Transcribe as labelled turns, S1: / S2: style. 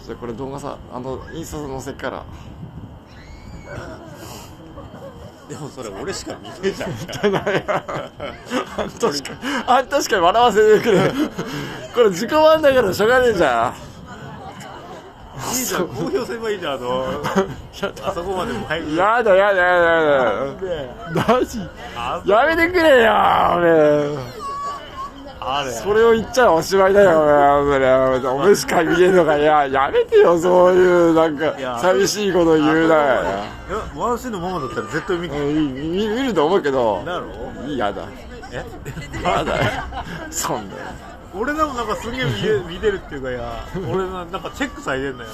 S1: じゃあこれ動画さインスタ載せっから。
S2: でもそれ俺しか見ねえじゃん
S1: 確かに笑わせてくれこれ自己満だからしょうがねえじゃん。
S2: いいじゃん、公表すればいいじゃん。あそこまでも入る。
S1: やだマジやめてくれよ
S2: あれ
S1: それを言っちゃおしまいだよお前しか見えんのか。やめてよ、そういうなんか寂しいこと言うなよ。
S2: ワンシーンのままだったら絶対見
S1: ると思うけど、
S2: だろ。
S1: やだやだそんな
S2: 俺でもなんかすげえ見れるっていうか、俺なんかチェックされてんだよ